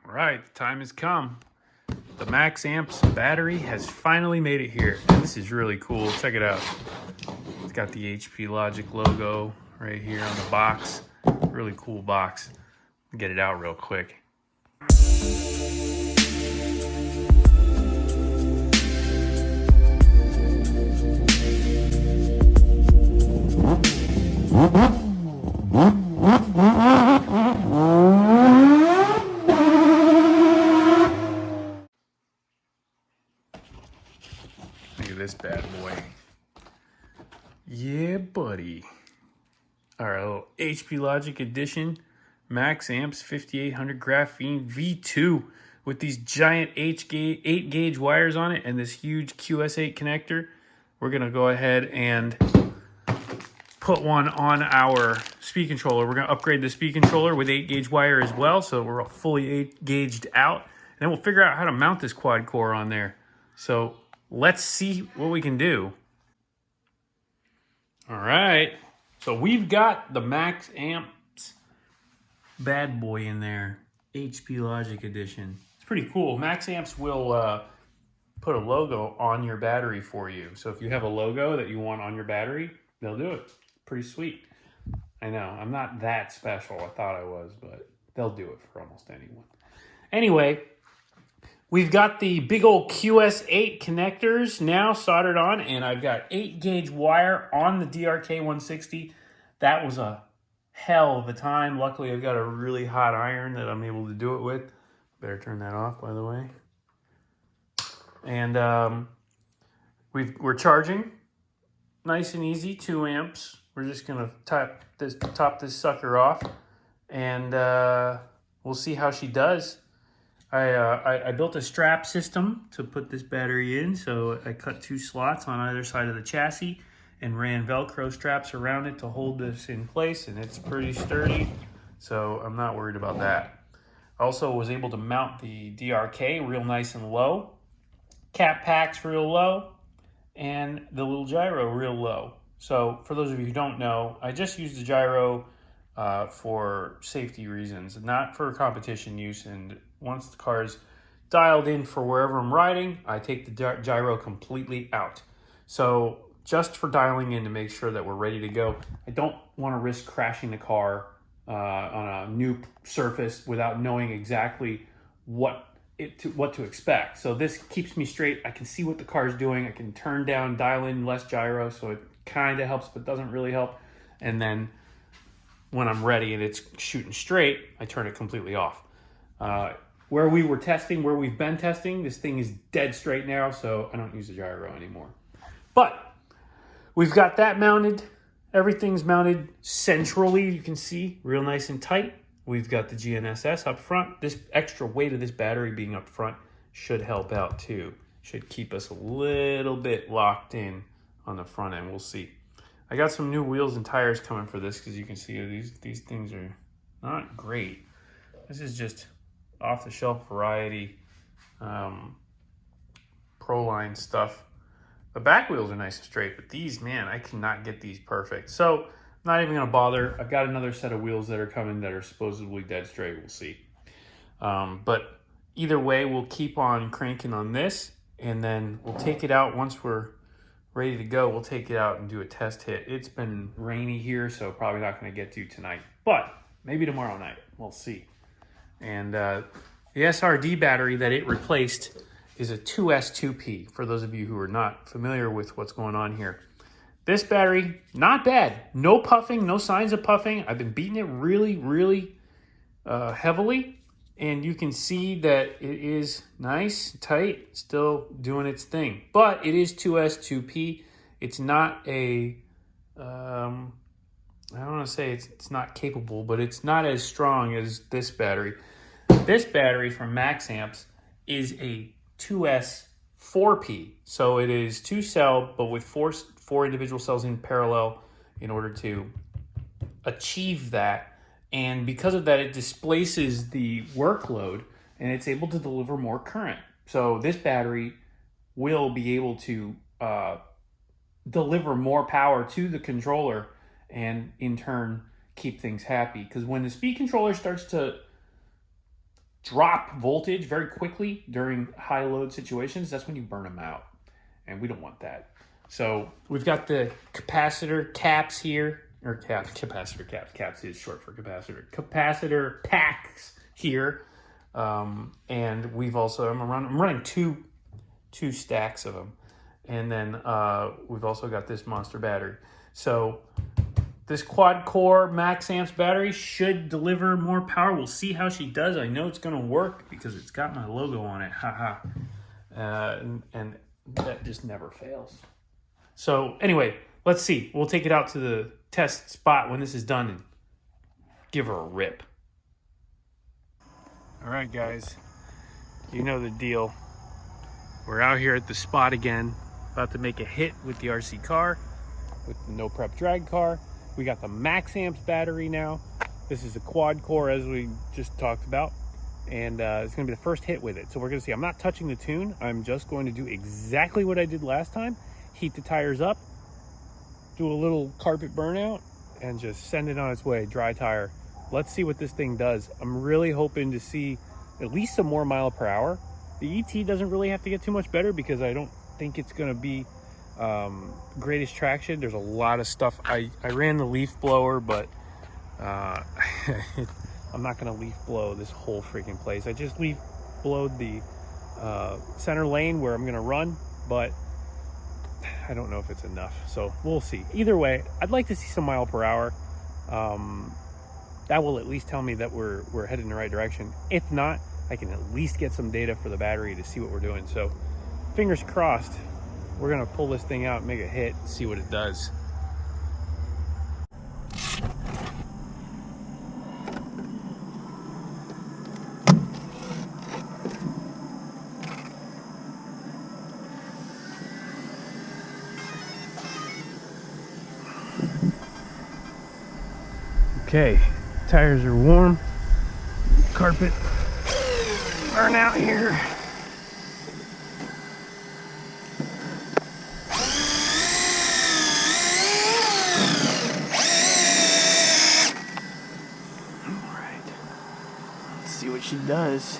Right, the time has come. The MAXAMPS battery has finally made it here. And this is really cool. Check it out. It's got the HP Logic logo right here on the box. Really cool box. Get it out real quick. Look at this bad boy. Yeah, buddy. All right, a little HP Logic Edition MAXAMPS 5800 Graphene V2 with these giant 8 gauge wires on it and this huge QS8 connector. We're going to go ahead and put one on our speed controller. We're going to upgrade the speed controller with 8 gauge wire as well, so we're fully 8 gauged out. And then we'll figure out how to mount this quad core on there. So let's see what we can do. All right, so we've got the MAXAMPS bad boy in there, HP Logic Edition. It's pretty cool. MAXAMPS will put a logo on your battery for you. So if you have a logo that you want on your battery, they'll do it. Pretty sweet. I know, I'm not that special. I thought I was, but they'll do it for almost anyone. Anyway, we've got the big old QS8 connectors now soldered on, and I've got 8 gauge wire on the DRK 160. That was a hell of a time. Luckily, I've got a really hot iron that I'm able to do it with. Better turn that off, by the way. And we're charging. Nice and easy, 2 amps. We're just gonna top this sucker off, and we'll see how she does. I built a strap system to put this battery in, so I cut 2 slots on either side of the chassis and ran Velcro straps around it to hold this in place, and it's pretty sturdy, so I'm not worried about that. Also was able to mount the DRK real nice and low, cap packs real low, and the little gyro real low. So for those of you who don't know, I just use the gyro for safety reasons, not for competition use. And once the car's dialed in for wherever I'm riding, I take the gyro completely out. So just for dialing in to make sure that we're ready to go. I don't want to risk crashing the car on a new surface without knowing exactly what to expect. So this keeps me straight. I can see what the car is doing. I can turn down, dial in less gyro, so it kind of helps, but doesn't really help. And then when I'm ready and it's shooting straight, I turn it completely off. Where we've been testing, this thing is dead straight now, so I don't use the gyro anymore. But we've got that mounted. Everything's mounted centrally, you can see, real nice and tight. We've got the GNSS up front. This extra weight of this battery being up front should help out too. Should keep us a little bit locked in on the front end. We'll see. I got some new wheels and tires coming for this because you can see these things are not great. This is just off-the-shelf variety Proline stuff. The back wheels are nice and straight, but these, man, I cannot get these perfect. So I'm not even going to bother. I've got another set of wheels that are coming that are supposedly dead straight. We'll see. But either way, we'll keep on cranking on this, and then we'll take it out once we're ready to go. We'll take it out and do a test hit. It's been rainy here, so probably not going to get to tonight, but maybe tomorrow night. We'll see. And the SRD battery that it replaced is a 2S2P, for those of you who are not familiar with what's going on here. This battery, not bad. No puffing, no signs of puffing. I've been beating it really, really heavily, and you can see that it is nice, tight, still doing its thing. But it is 2S2P. It's not a, I don't want to say it's not capable, but it's not as strong as this battery. This battery from MAXAMPS is a 2S4P. So it is 2 cell, but with four individual cells in parallel in order to achieve that. And because of that, it displaces the workload and it's able to deliver more current. So this battery will be able to deliver more power to the controller and in turn keep things happy. Because when the speed controller starts to drop voltage very quickly during high load situations, that's when you burn them out. And we don't want that. So we've got the capacitor caps here, or capacitor caps. Caps is short for capacitor. Capacitor packs here. And we've also, I'm running two stacks of them. And then we've also got this monster battery. So this quad core MAXAMPS battery should deliver more power. We'll see how she does. I know it's going to work because it's got my logo on it. Haha. And that just never fails. So anyway, let's see. We'll take it out to the test spot when this is done and give her a rip. All right, guys. You know the deal. We're out here at the spot again, about to make a hit with the RC car, with the NoPrep drag car. We got the MAXAMPS battery now. This is a quad core, as we just talked about, and it's going to be the first hit with it. So we're going to see. I'm not touching the tune. I'm just going to do exactly what I did last time. Heat the tires up, do a little carpet burnout, and just send it on its way, dry tire. Let's see what this thing does. I'm really hoping to see at least some more mile per hour. The ET doesn't really have to get too much better because I don't think it's going to be greatest traction. There's a lot of stuff. I ran the leaf blower, but I'm not going to leaf blow this whole freaking place. I just leaf blowed the center lane where I'm going to run, but I don't know if it's enough, so we'll see. Either way, I'd like to see some mile per hour. That will at least tell me that we're headed in the right direction. If not, I can at least get some data for the battery to see what we're doing. So fingers crossed, we're gonna pull this thing out, make a hit, see what it does. Okay, tires are warm, carpet burn out here. All right, let's see what she does.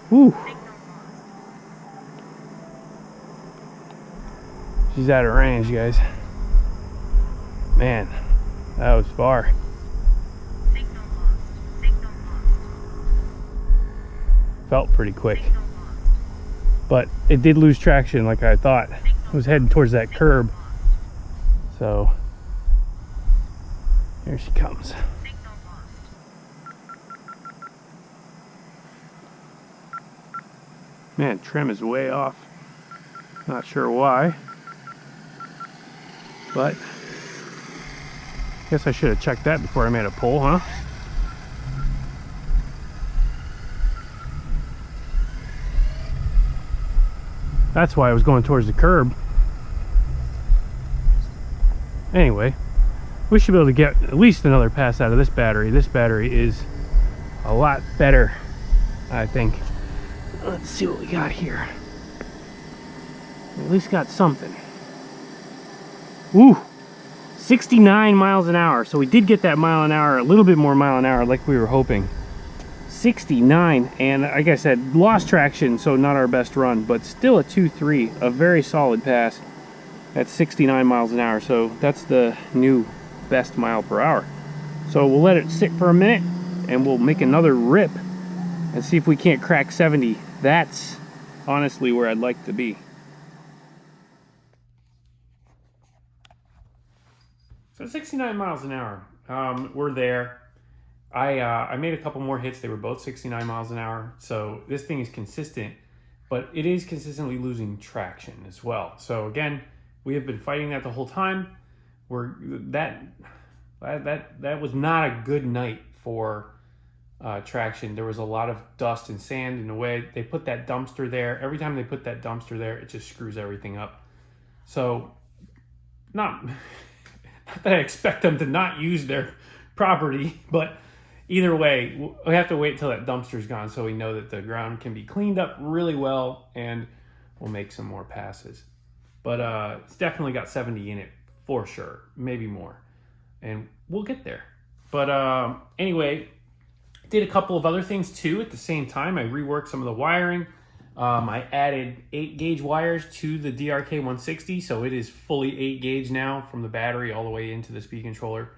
Woo. She's out of range, guys. Man, that was far. Felt pretty quick. But it did lose traction like I thought. It was heading towards that curb. So, here she comes. Man, trim is way off. Not sure why. But I guess I should have checked that before I made a pull, huh? That's why I was going towards the curb. Anyway, we should be able to get at least another pass out of this battery. This battery is a lot better, I think. Let's see what we got here. We at least got something. Ooh, 69 miles an hour. So we did get that mile an hour, a little bit more mile an hour like we were hoping. 69, and like I said, lost traction, so not our best run, but still a 2.3, a very solid pass at 69 miles an hour. So that's the new best mile per hour. So we'll let it sit for a minute and we'll make another rip and see if we can't crack 70. That's honestly where I'd like to be. So 69 miles an hour, we're there. I made a couple more hits. They were both 69 miles an hour. So this thing is consistent, but it is consistently losing traction as well. So again, we have been fighting that the whole time. That was not a good night for traction. There was a lot of dust and sand in the way. They put that dumpster there. Every time they put that dumpster there, it just screws everything up. So not that I expect them to not use their property. But either way, we have to wait till that dumpster's gone so we know that the ground can be cleaned up really well, and we'll make some more passes. But it's definitely got 70 in it for sure, maybe more. And we'll get there. But anyway, did a couple of other things too at the same time. I reworked some of the wiring. I added 8-gauge wires to the DRK 160, so it is fully 8-gauge now from the battery all the way into the speed controller,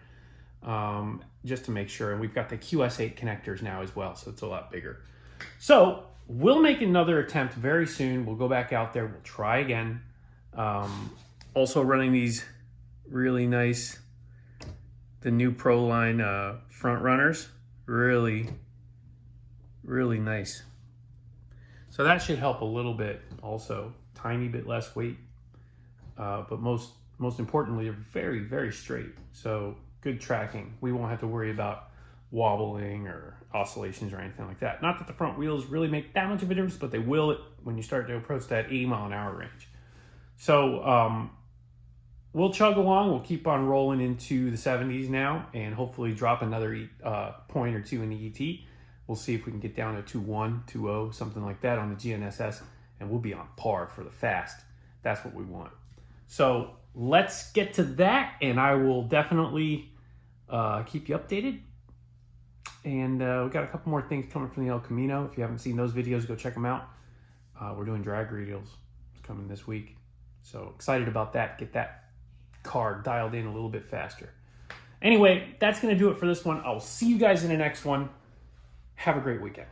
just to make sure. And we've got the QS8 connectors now as well, so it's a lot bigger. So we'll make another attempt very soon. We'll go back out there. We'll try again. Also running these really nice, the new Pro Line front runners. Really, really nice. So that should help a little bit also. Tiny bit less weight, but most importantly, they're very, very straight. So good tracking. We won't have to worry about wobbling or oscillations or anything like that. Not that the front wheels really make that much of a difference, but they will when you start to approach that 80-mile-an-hour range. So we'll chug along. We'll keep on rolling into the 70s now, and hopefully drop another point or two in the ET. We'll see if we can get down to 2.1, 2.0, something like that on the GNSS, and we'll be on par for the fast. That's what we want. So let's get to that, and I will definitely keep you updated. And we got a couple more things coming from the El Camino. If you haven't seen those videos, go check them out. We're doing drag radials. It's coming this week. So excited about that. Get that car dialed in a little bit faster. Anyway, that's going to do it for this one. I'll see you guys in the next one. Have a great weekend.